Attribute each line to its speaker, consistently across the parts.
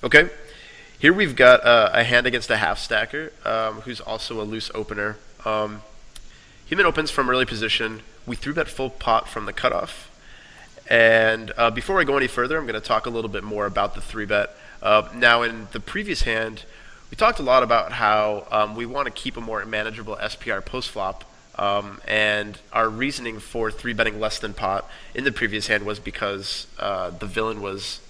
Speaker 1: Okay. Here we've got a hand against a half stacker, who's also a loose opener. He min opens from early position. We three bet full pot from the cutoff. And before I go any further, I'm going to talk a little bit more about the three bet. Now, in the previous hand, we talked a lot about how we want to keep a more manageable SPR post flop. And our reasoning for three betting less than pot in the previous hand was because the villain was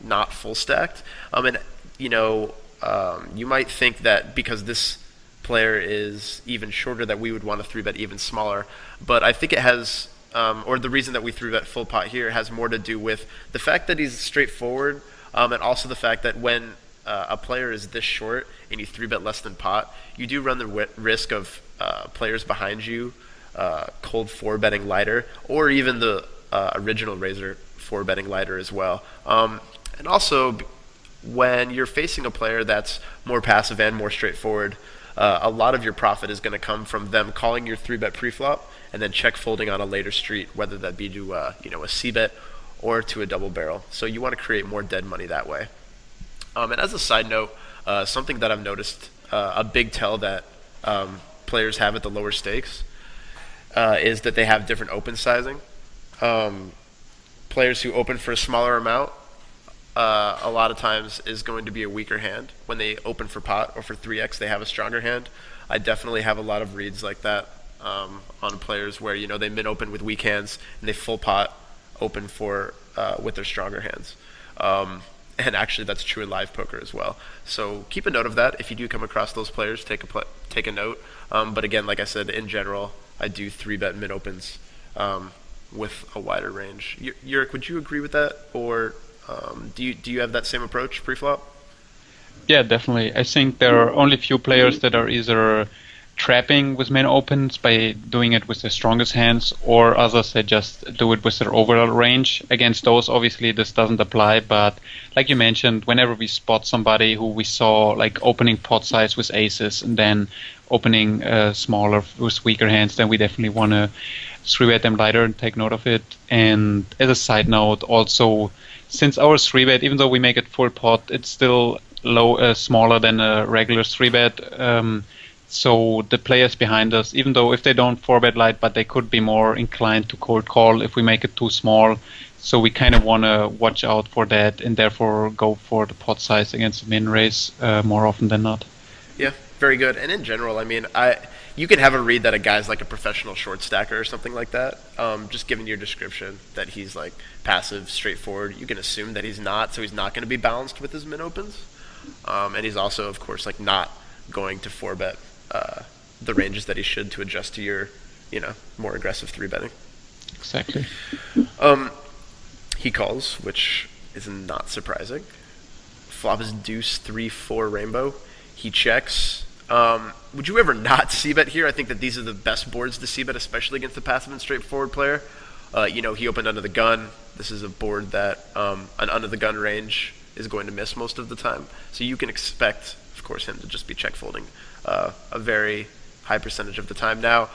Speaker 1: not full stacked. And you might think that because this player is even shorter that we would want to three bet even smaller, but I think it has, or the reason that we three bet full pot here has more to do with the fact that he's straightforward, and also the fact that when a player is this short and you three bet less than pot, you do run the risk of players behind you cold four betting lighter, or even the original raiser four betting lighter as well. And also, when you're facing a player that's more passive and more straightforward, a lot of your profit is going to come from them calling your three bet preflop and then check folding on a later street, whether that be to a C bet or to a double barrel. So you want to create more dead money that way. And as a side note, something that I've noticed, a big tell that players have at the lower stakes is that they have different open sizing. Players who open for a smaller amount a lot of times is going to be a weaker hand. When they open for pot or for 3x, they have a stronger hand. I definitely have a lot of reads like that on players where they min open with weak hands and they full pot open for with their stronger hands. And actually, that's true in live poker as well. So keep a note of that. If you do come across those players, take a note. But again, like I said, in general, I do three bet min opens with a wider range. Yurik, would you agree with that, or do you have that same approach pre-flop?
Speaker 2: Yeah, definitely. I think there are only few players that are either trapping with min opens by doing it with their strongest hands, or others that just do it with their overall range. Against those, obviously, this doesn't apply, but like you mentioned, whenever we spot somebody who we saw like opening pot size with aces and then opening smaller with weaker hands, then we definitely want to three bet them lighter and take note of it. And as a side note, also, since our three bet, even though we make it full pot, it's still smaller than a regular three bet. So the players behind us, even though if they don't four bet light, but they could be more inclined to cold call if we make it too small. So we kind of want to watch out for that and therefore go for the pot size against the min raise more often than not.
Speaker 1: Yeah, very good. And in general, I mean, you can have a read that a guy's like a professional short stacker or something like that. Just given your description that he's like passive, straightforward, you can assume that he's not, so he's not going to be balanced with his min opens. And he's also, of course, like not going to four bet the ranges that he should to adjust to your, more aggressive three betting.
Speaker 2: Exactly.
Speaker 1: He calls, which is not surprising. Flop is deuce 3-4 rainbow. He checks. Would you ever not c-bet here? I think that these are the best boards to c-bet, especially against the passive and straightforward player. He opened under the gun. This is a board that an under the gun range is going to miss most of the time. So you can expect, of course, him to just be check folding a very high percentage of the time. Now,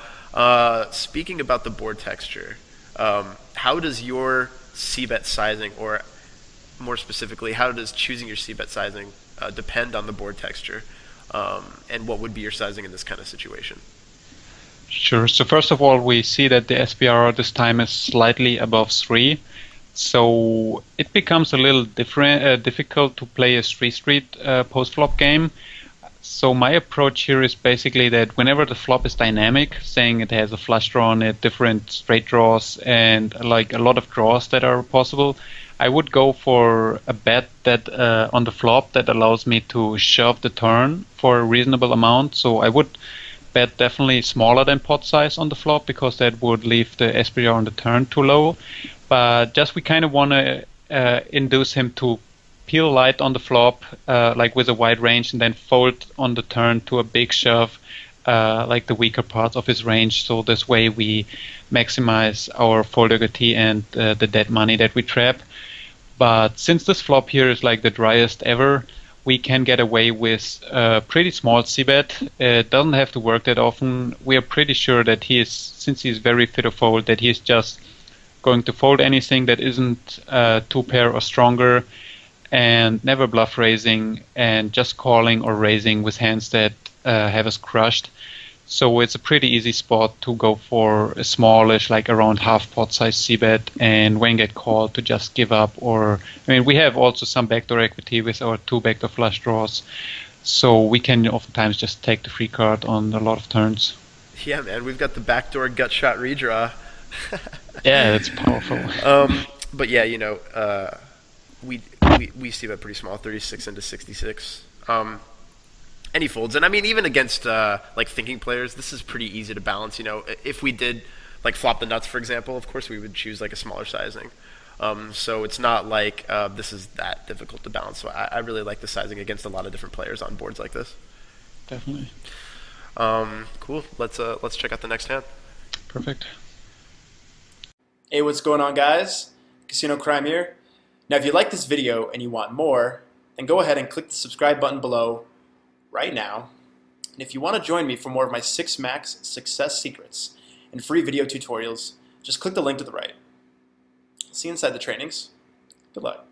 Speaker 1: speaking about the board texture, how does your c-bet sizing, or more specifically, how does choosing your c-bet sizing depend on the board texture? And what would be your sizing in this kind of situation?
Speaker 2: Sure. So first of all, we see that the SPR this time is slightly above 3. So it becomes a little difficult to play a street post-flop game. So my approach here is basically that whenever the flop is dynamic, saying it has a flush draw on it, different straight draws, and like a lot of draws that are possible, I would go for a bet that on the flop that allows me to shove the turn for a reasonable amount. So I would bet definitely smaller than pot size on the flop, because that would leave the SPR on the turn too low. But just we kind of want to induce him to peel light on the flop, like with a wide range, and then fold on the turn to a big shove, like the weaker parts of his range. So this way we maximize our fold equity and the dead money that we trap. But since this flop here is like the driest ever, we can get away with a pretty small c-bet. It doesn't have to work that often. We are pretty sure that since he's very fit to fold, that he's just going to fold anything that isn't two pair or stronger. and never bluff raising and just calling or raising with hands that have us crushed. So it's a pretty easy spot to go for a smallish, like around half pot size c-bet, and when get called to just give up. Or, I mean, we have also some backdoor equity with our 2 backdoor flush draws, so we can oftentimes just take the free card on a lot of turns.
Speaker 1: Yeah, man, we've got the backdoor gut shot redraw.
Speaker 2: Yeah, that's powerful.
Speaker 1: But yeah, we we see that pretty small, 36 into 66. And he folds. And I mean, even against like thinking players, this is pretty easy to balance. If we did like flop the nuts, for example, of course we would choose like a smaller sizing. So it's not like this is that difficult to balance. So I really like the sizing against a lot of different players on boards like this.
Speaker 2: Definitely.
Speaker 1: Cool. Let's check out the next hand.
Speaker 2: Perfect.
Speaker 3: Hey, what's going on, guys? Casino Crime here. Now, if you like this video and you want more, then go ahead and click the subscribe button below right now. And if you want to join me for more of my 6 max success secrets and free video tutorials, just click the link to the right. See you inside the trainings. Good luck.